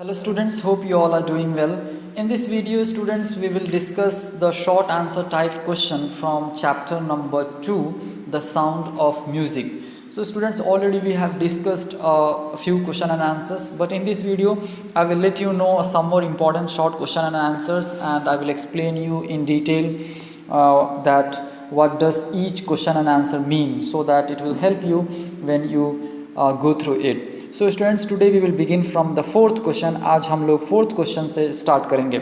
Hello students, hope you all are doing well. In this video students, we will discuss the short answer type question from chapter number 2, the sound of music. So students, already we have discussed a few question and answers, but in this video I will let you know some more important short question and answers, and I will explain you in detail that what does each question and answer mean, so that it will help you when you go through it. So students, today we will begin from the fourth question. आज हम लोग fourth question से start करेंगे.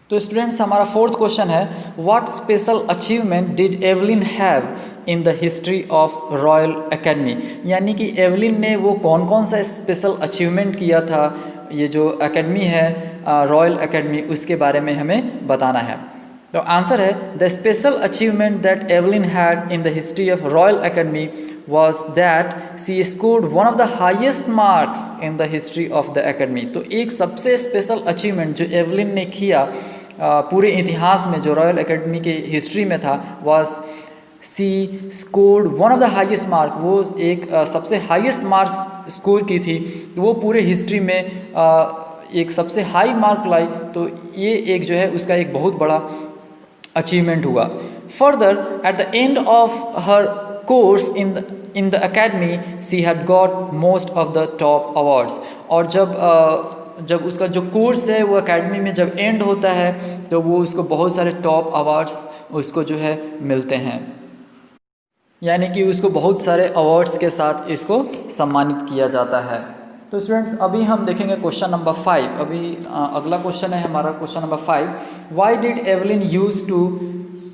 तो students, हमारा fourth question है, what special achievement did Evelyn have in the history of royal academy. यानी कि एवलिन ने वो कौन कौन सा स्पेशल अचीवमेंट किया था, ये जो एकेडमी है रॉयल एकेडमी, उसके बारे में हमें बताना है. तो आंसर है, the special achievement that Evelyn had in the history of royal academy was that she scored one of the highest marks in the history of the academy. तो एक सबसे स्पेशल अचीवमेंट जो एवलिन ने किया पूरे इतिहास में, जो रॉयल एकेडमी के हिस्ट्री में था, was she scored one of the highest mark. वो एक सबसे हाईएस्ट मार्क्स स्कोर की थी, वो पूरे हिस्ट्री में एक सबसे हाई मार्क लाई. तो ये एक जो है उसका एक बहुत बड़ा अचीवमेंट हुआ. Further, at the end of her course in the academy she had got most of the top awards. और जब उसका जो कोर्स है वो एकेडमी में जब एंड होता है तो वो उसको बहुत सारे टॉप अवार्ड्स उसको जो है मिलते हैं, यानी कि उसको बहुत सारे अवार्ड्स के साथ इसको सम्मानित किया जाता है. तो स्टूडेंट्स, अभी हम देखेंगे क्वेश्चन नंबर 5. अभी अगला क्वेश्चन है हमारा question number 5. Why did Evelyn use to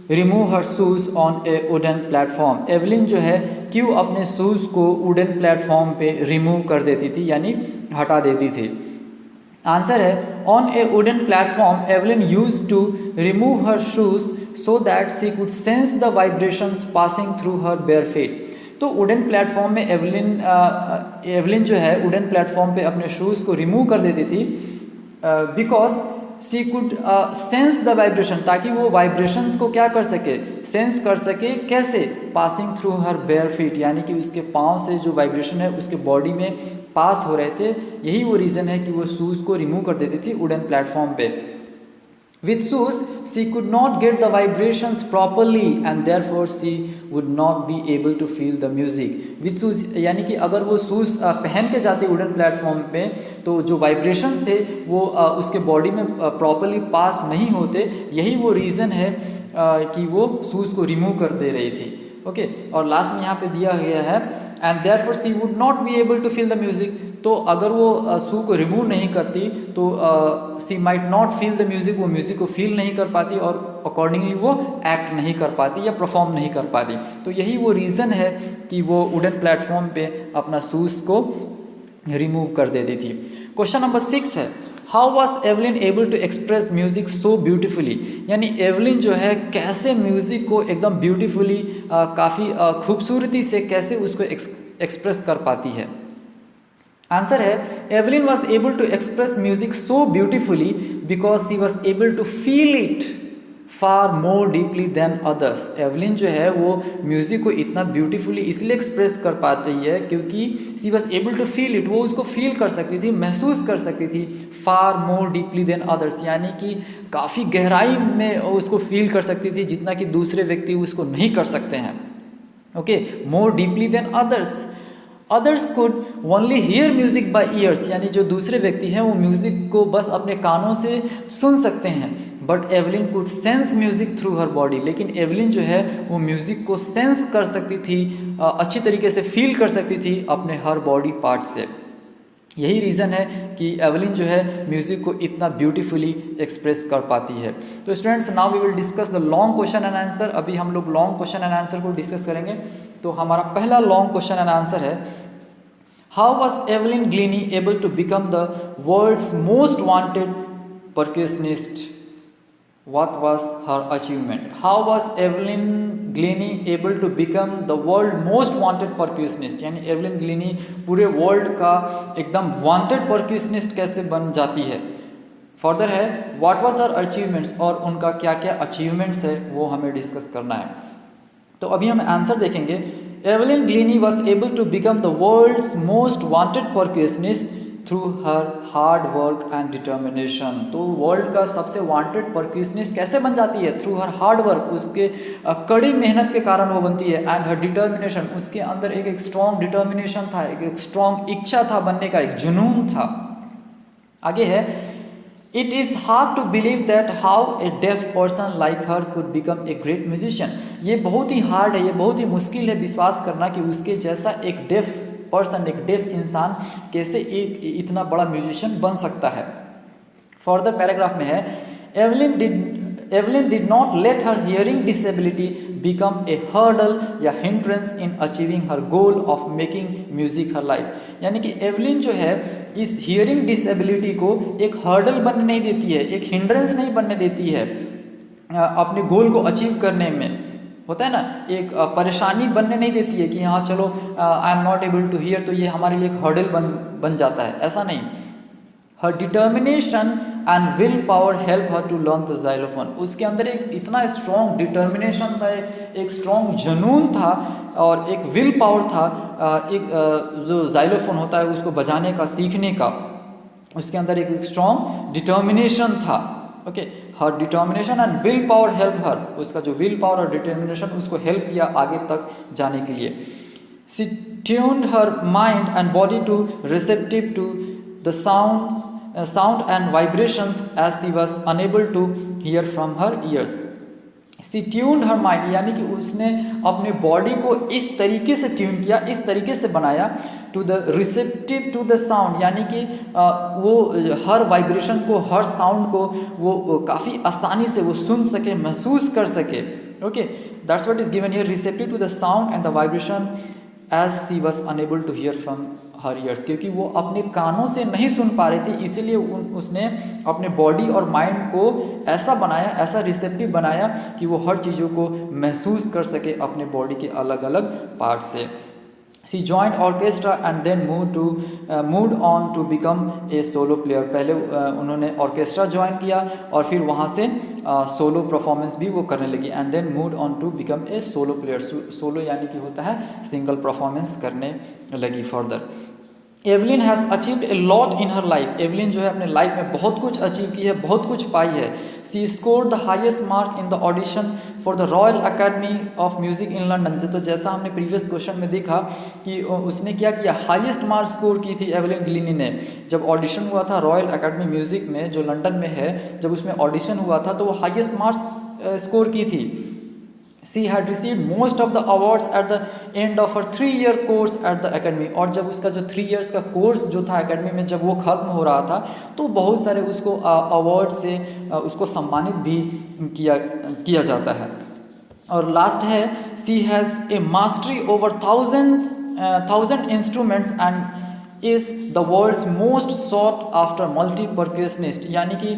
remove her shoes on a wooden platform. Evelyn जो है क्यों अपने शूज़ को वुडन प्लेटफॉर्म पे रिमूव कर देती थी, यानी हटा देती थी. आंसर है, on a wooden platform Evelyn use to remove her shoes so that she could sense the vibrations passing through her bare feet. तो वुडन प्लेटफॉर्म में एवलिन जो है वुडन प्लेटफॉर्म पे अपने शूज़ को रिमूव कर देती थी because she could sense the vibration, ताकि वो वाइब्रेशंस को क्या कर सके, सेंस कर सके. कैसे? Passing through her bare feet, यानी कि उसके पाँव से जो वाइब्रेशन है उसके बॉडी में पास हो रहे थे. यही वो रीज़न है कि वो शूज़ को रिमूव कर देती थी वुडन प्लेटफॉर्म पे. With shoes, she could not get the vibrations properly and therefore she would not be able to feel the music. With shoes, यानी कि अगर वो शूज़ पहन के जाते वुडन प्लेटफॉर्म पे तो जो वाइब्रेशंस थे वो उसके बॉडी में प्रॉपरली पास नहीं होते. यही वो रीज़न है कि वो शूज़ को रिमूव कर दे रही थी. ओके, और लास्ट में यहाँ पे दिया गया है, and therefore she would not be able to feel the music. तो अगर वो शू को रिमूव नहीं करती तो she might not feel the music, वो म्यूज़िक को फील नहीं कर पाती और अकॉर्डिंगली वो एक्ट नहीं कर पाती या परफॉर्म नहीं कर पाती. तो यही वो रीज़न है कि वो वुडन प्लेटफॉर्म पे अपना शूज़ को रिमूव कर देती थी. क्वेश्चन नंबर 6 है, how was Evelyn able to express music so beautifully. यानी एवलिन जो है कैसे म्यूज़िक को एकदम ब्यूटिफुली, काफ़ी खूबसूरती से कैसे उसको एक्सप्रेस कर पाती है. आंसर है, Evelyn was able to express music so beautifully because she was able to feel it far more deeply than others. Evelyn जो है वो म्यूज़िक को इतना ब्यूटीफुली इसलिए एक्सप्रेस कर पा रही है क्योंकि she was able to feel it, वो उसको फील कर सकती थी, महसूस कर सकती थी. फार मोर डीपली देन अदर्स, यानी कि काफ़ी गहराई में उसको फील कर सकती थी जितना कि दूसरे व्यक्ति उसको नहीं कर सकते हैं. Okay, more deeply than others. Others could only here music by years, यानी जो दूसरे व्यक्ति हैं वो म्यूज़िक को बस अपने कानों से सुन सकते हैं. But Evelyn could sense music through her body. लेकिन एवलिन जो है वो म्यूज़िक को सेंस कर सकती थी, अच्छी तरीके से फील कर सकती थी अपने हर बॉडी पार्ट से. यही रीज़न है कि एवलिन जो है म्यूज़िक को इतना ब्यूटीफुली एक्सप्रेस कर पाती है. तो students, now we will discuss the long question and answer. अभी हम लोग लॉन्ग क्वेश्चन एंड आंसर को डिस्कस करेंगे. तो हमारा पहला लॉन्ग क्वेश्चन एंड आंसर है, how was Evelyn Glennie able to become the world's most wanted percussionist. What was her achievement? How was Evelyn Glennie able to become the world most wanted percussionist? यानी Evelyn ग्लीनी पूरे world का एकदम wanted परक्यूशनिस्ट कैसे बन जाती है. Further है, what was her achievements, और उनका क्या क्या अचीवमेंट्स है वो हमें डिस्कस करना है. तो अभी हम आंसर देखेंगे. Evelyn Glennie was able to become the world's most wanted percussionist through her hard work and determination. तो वर्ल्ड का सबसे वांटेड परक्यूशनिस्ट कैसे बन जाती है? थ्रू हर हार्ड वर्क, उसके कड़ी मेहनत के कारण वो बनती है, एंड हर डिटर्मिनेशन, उसके अंदर एक स्ट्रॉन्ग डिटर्मिनेशन था, एक स्ट्रॉन्ग इच्छा था बनने का, एक जुनून था। आगे है, it is hard to believe that how a deaf person like her could become a great musician. ये बहुत ही हार्ड है, ये बहुत ही मुश्किल है विश्वास करना कि उसके जैसा एक डेफ पर्सन, एक डेफ इंसान कैसे एक इतना बड़ा म्यूजिशियन बन सकता है। फर्दर पैराग्राफ में है, Evelyn did not let her hearing disability become a hurdle या hindrance in achieving her goal of making music her life. यानी कि एवलिन जो है इस हियरिंग डिसेबिलिटी को एक हर्डल बनने नहीं देती है, एक हिंड्रेंस नहीं बनने देती है अपने गोल को अचीव करने में। होता है ना, एक परेशानी बनने नहीं देती है कि हाँ चलो I am not able to hear, तो ये हमारे लिए एक हर्डल बन जाता है, ऐसा नहीं। Her determination and will power help her to learn the xylophone. उसके अंदर एक इतना स्ट्रॉन्ग डिटर्मिनेशन था, एक स्ट्रॉन्ग जुनून था और एक विल पावर था, एक जो जाइलोफोन होता है उसको बजाने का, सीखने का, उसके अंदर एक स्ट्रॉन्ग डिटर्मिनेशन था। Okay, her determination and will power help her, उसका जो विल पावर और डिटर्मिनेशन उसको हेल्प किया आगे तक जाने के लिए। She tuned her mind and body to receptive to the sound and vibrations as she was unable to hear from her ears. She tuned her mind, यानी कि उसने अपने बॉडी को इस तरीके से ट्यून किया, इस तरीके से बनाया, to the receptive to the sound, यानी कि वो हर वाइब्रेशन को, हर साउंड को वो काफ़ी आसानी से वो सुन सके, महसूस कर सके। Okay, that's what is given here, receptive to the sound and the vibration as she was unable to hear from her ears, क्योंकि वो अपने कानों से नहीं सुन पा रही थी, इसीलिए उसने अपने बॉडी और माइंड को ऐसा बनाया, ऐसा रिसेप्टिव बनाया कि वो हर चीज़ों को महसूस कर सके अपने बॉडी के अलग अलग पार्ट से। She joined orchestra and then moved on to become a solo player. पहले उन्होंने ऑर्केस्ट्रा ज्वाइन किया और फिर वहाँ से सोलो परफॉर्मेंस भी वो करने लगी, and then moved on to become a solo player. Solo यानी कि होता है सिंगल परफॉर्मेंस करने लगी further. Evelyn has achieved a lot in her life. Evelyn जो है अपने लाइफ में बहुत कुछ अचीव की है, बहुत कुछ पाई है। She scored the highest mark in the audition for the Royal Academy of Music in London. तो जैसा हमने प्रीवियस क्वेश्चन में देखा कि उसने क्या किया, हाईएस्ट मार्क स्कोर की थी एवलिन गिलिनी ने। जब ऑडिशन हुआ था रॉयल अकेडमी म्यूज़िक में जो लंदन में है, जब उसमें ऑडिशन हुआ था तो वो हाईएस्ट मार्क्स स्कोर की थी। She had received most of the awards at the end of her 3-year course at the academy। और जब उसका जो 3 years का कोर्स जो था एकेडमी में, जब वो ख़त्म हो रहा था तो बहुत सारे उसको अवार्ड से उसको सम्मानित भी किया जाता है। और लास्ट है, she has a mastery over thousand instruments and is the world's most sought after multi percussionist. यानी कि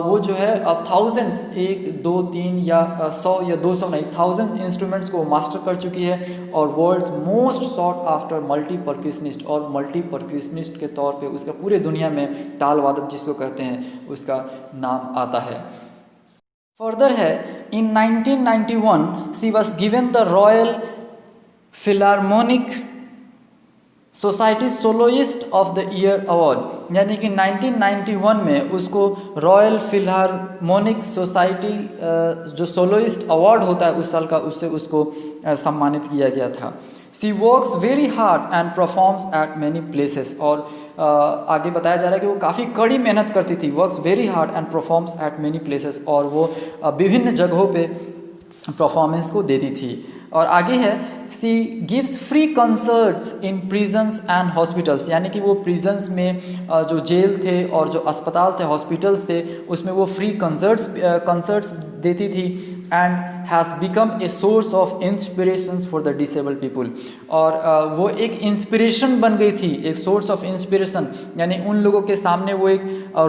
वो जो है थाउजेंड्स, 1 2 3 या 100 या 200 नहीं, 1000 इंस्ट्रूमेंट्स को मास्टर कर चुकी है और world's most sought after multi percussionist. और मल्टी परक्यूशनिस्ट के तौर पे उसका पूरे दुनिया में ताल वादक जिसको कहते हैं उसका नाम आता है। फर्दर है, in 1991 she was given the Royal Philharmonic Society soloist of the year award. यानी कि 1991 में उसको रॉयल फिलहारमोनिक सोसाइटी जो सोलोइस्ट अवार्ड होता है उस साल का, उससे उसको सम्मानित किया गया था। She works very hard and performs at many places. और आगे बताया जा रहा है कि वो काफ़ी कड़ी मेहनत करती थी, works very hard and performs at many places, और वो विभिन्न जगहों पे परफॉर्मेंस को देती थी। और आगे है, she gives free concerts in prisons and hospitals. यानी कि वो प्रिजन्स में जो जेल थे और जो अस्पताल थे, हॉस्पिटल्स थे, उसमें वो फ्री कंसर्ट्स देती थी। And has become a source of inspirations for the disabled people. और वो एक इंस्पिरेशन बन गई थी, एक सोर्स ऑफ इंस्पिरेशन, यानी उन लोगों के सामने वो एक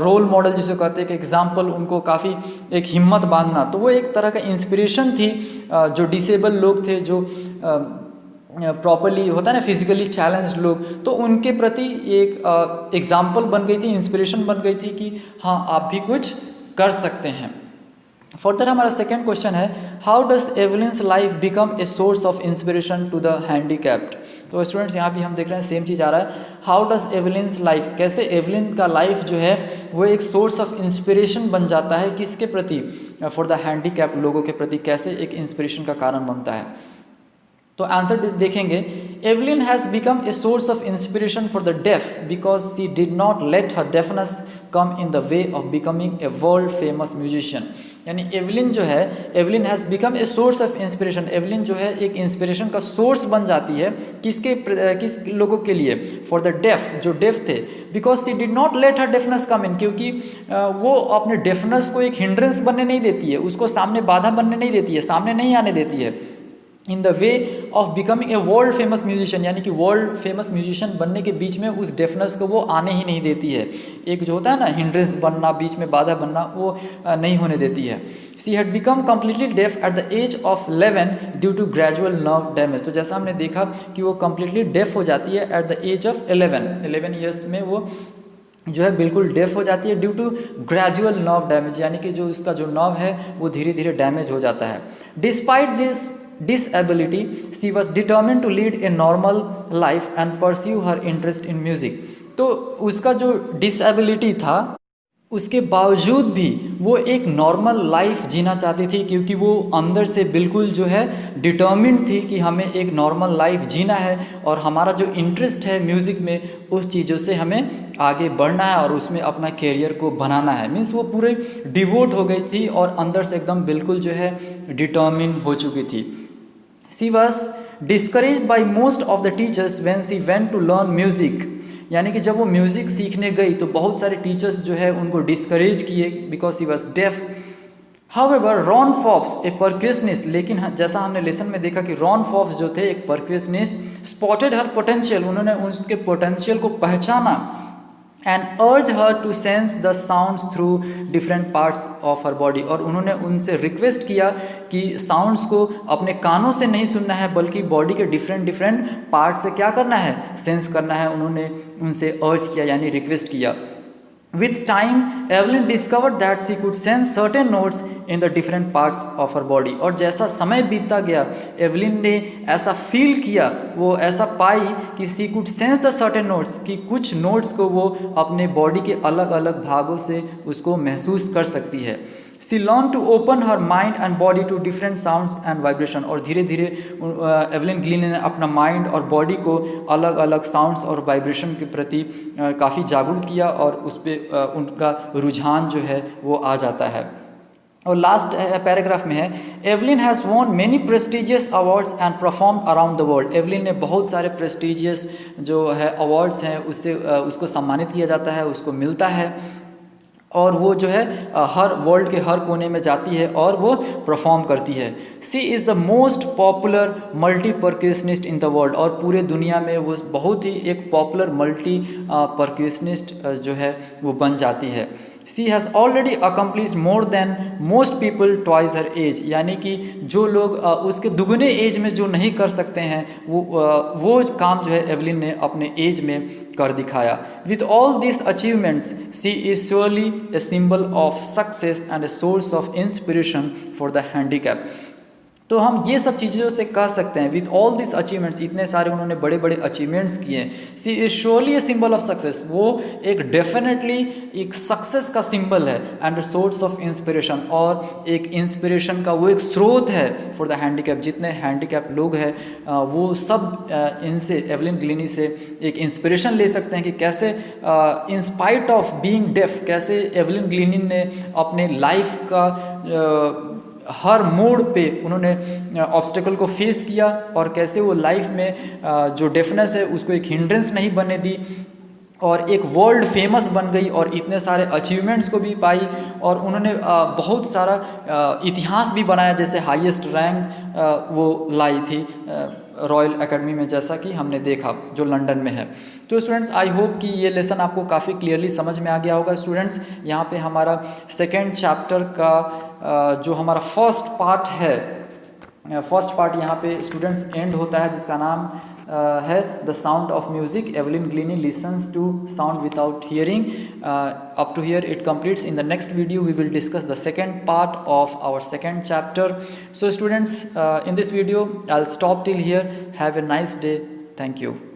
रोल मॉडल जिसे कहते हैं, एक एग्जाम्पल, उनको काफ़ी एक हिम्मत बांधना। तो वो एक तरह का इंस्पिरेशन थी जो डिसेबल लोग थे, जो प्रॉपरली होता है ना फिजिकली चैलेंज्ड लोग, तो उनके प्रति एक एग्जाम्पल बन गई थी, इंस्पिरेशन बन गई थी कि हाँ आप भी कुछ कर सकते हैं। फर्दर हमारा सेकेंड क्वेश्चन है, how does Evelyn's life become a source of inspiration to the handicapped. तो स्टूडेंट्स यहाँ भी हम देख रहे हैं सेम चीज़ आ रहा है। हाउ डज एवलिन्स लाइफ, कैसे एवलिन का लाइफ जो है वो एक सोर्स ऑफ इंस्पिरेशन बन जाता है किसके प्रति, फॉर द हैंडीकैप लोगों के प्रति, कैसे एक इंस्पिरेशन का कारण बनता है। तो आंसर देखेंगे, Evelyn has become a source of inspiration for the deaf because she did not let her deafness come in the way of becoming a world famous musician. यानी एवलिन जो है, Evelyn has become a source of inspiration, Evelyn जो है एक inspiration का source बन जाती है किस लोगों के लिए, फॉर द डेफ, जो डेफ थे, because she did not let her deafness come in, क्योंकि वो अपने डेफनेस को एक हिंड्रेंस बनने नहीं देती है, उसको सामने बाधा बनने नहीं देती है, सामने नहीं आने देती है, इन the way of becoming a world famous musician, यानी कि वर्ल्ड फेमस म्यूजिशियन बनने के बीच में उस डेफनेस को वो आने ही नहीं देती है। एक जो होता है ना हिंड्रेंस बनना, बीच में बाधा बनना, वो नहीं होने देती है। She had become completely deaf at the age of 11 due to gradual nerve damage. तो जैसा हमने देखा कि वो कम्प्लीटली डेफ हो जाती है at the age of 11 years में, वो जो है बिल्कुल डेफ हो जाती है due to gradual nerve damage, यानी कि जो उसका जो नर्व है वो धीरे धीरे डैमेज हो जाता है। Despite this disability, she was determined to lead a normal life and pursue her interest in music। तो उसका जो डिसेबिलिटी था उसके बावजूद भी वो एक नॉर्मल लाइफ जीना चाहती थी, क्योंकि वो अंदर से बिल्कुल जो है डिटर्मिन्ड थी कि हमें एक नॉर्मल लाइफ जीना है और हमारा जो इंटरेस्ट है म्यूज़िक में उस चीज़ों से हमें आगे बढ़ना है और उसमें अपना कैरियर को बनाना है। मीन्स वो पूरे डिवोट हो गई थी और अंदर से एकदम बिल्कुल जो है डिटर्मिन हो चुकी थी। She was discouraged by most of the teachers when she went to learn music, यानी कि जब वो म्यूज़िक सीखने गई तो बहुत सारे टीचर्स जो है उनको डिस्करेज किए because she was deaf. However Ron Forbes a percussionist, लेकिन जैसा हमने लेसन में देखा कि रॉन फॉप्स जो थे एक परक्यूशनिस्ट, स्पॉटेड हर पोटेंशियल, उन्होंने उसके पोटेंशियल को पहचाना, and urge her to sense the sounds through different parts of her body, और उन्होंने उनसे रिक्वेस्ट किया कि साउंड्स को अपने कानों से नहीं सुनना है बल्कि बॉडी के डिफरेंट पार्ट से क्या करना है, सेंस करना है। उन्होंने उनसे अर्ज किया यानी रिक्वेस्ट किया। With time, Evelyn discovered that she could sense certain notes in the different parts of her body। और जैसा समय बीतता गया एवलिन ने ऐसा फील किया, वो ऐसा पाई कि she could sense the certain notes, कि कुछ नोट्स को वो अपने बॉडी के अलग अलग भागों से उसको महसूस कर सकती है। She learned to open her mind and body to different sounds and vibration। और धीरे धीरे एवलिन ग्लीनी ने अपना माइंड और बॉडी को अलग अलग साउंड्स और वाइब्रेशन के प्रति काफ़ी जागरूक किया और उस पर उनका रुझान जो है वो आ जाता है। और लास्ट पैराग्राफ में है, Evelyn has won many prestigious awards and perform around the world. Evelyn ने बहुत सारे प्रेस्टिजियस जो है अवार्ड्स हैं उससे उसको सम्मानित किया जाता है, उसको मिलता है, और वो जो है हर वर्ल्ड के हर कोने में जाती है और वो परफॉर्म करती है। She is the most popular multi percussionist in the world, और पूरे दुनिया में वो बहुत ही एक पॉपुलर मल्टी परक्यूशनिस्ट जो है वो बन जाती है। She has already accomplish more than most people twice her age, यानी कि जो लोग उसके दुगने एज में जो नहीं कर सकते हैं वो काम जो है एवलिन ने अपने एज में कर दिखाया। With all this achievements she is surely a symbol of success and a source of inspiration for the handicap. तो हम ये सब चीज़ों से कह सकते हैं, विथ ऑल दिस अचीवमेंट्स, इतने सारे उन्होंने बड़े बड़े अचीवमेंट्स किए, she is surely a symbol of success, वो एक डेफिनेटली एक सक्सेस का सिंबल है, एंड सोर्स ऑफ इंस्पिरेशन, और एक इंस्पिरेशन का वो एक स्रोत है फॉर द हैंडीकैप। जितने हैंडीकैप लोग हैं वो सब इनसे, एवलिन ग्लीनी से एक इंस्पिरेशन ले सकते हैं कि कैसे in spite of being deaf, कैसे एवलिन ग्लीनी ने अपने लाइफ का हर मोड़ पे उन्होंने ऑब्स्टेकल को फेस किया और कैसे वो लाइफ में जो डेफनेस है उसको एक हिंड्रेंस नहीं बनने दी और एक वर्ल्ड फेमस बन गई और इतने सारे अचीवमेंट्स को भी पाई, और उन्होंने बहुत सारा इतिहास भी बनाया, जैसे हाईएस्ट रैंक वो लाई थी रॉयल एकेडमी में, जैसा कि हमने देखा जो लंदन में है। तो स्टूडेंट्स आई होप कि ये लेसन आपको काफ़ी क्लियरली समझ में आ गया होगा। स्टूडेंट्स यहाँ पे हमारा सेकेंड चैप्टर का जो हमारा फर्स्ट पार्ट है, फर्स्ट पार्ट यहाँ पे स्टूडेंट्स एंड होता है, जिसका नाम है the sound of music. Evelyn Glennie listens to sound without hearing. Up to hear it completes. In the next video we will discuss the second part of our second chapter. So students, in this video I'll stop till here. Have a nice day. Thank you.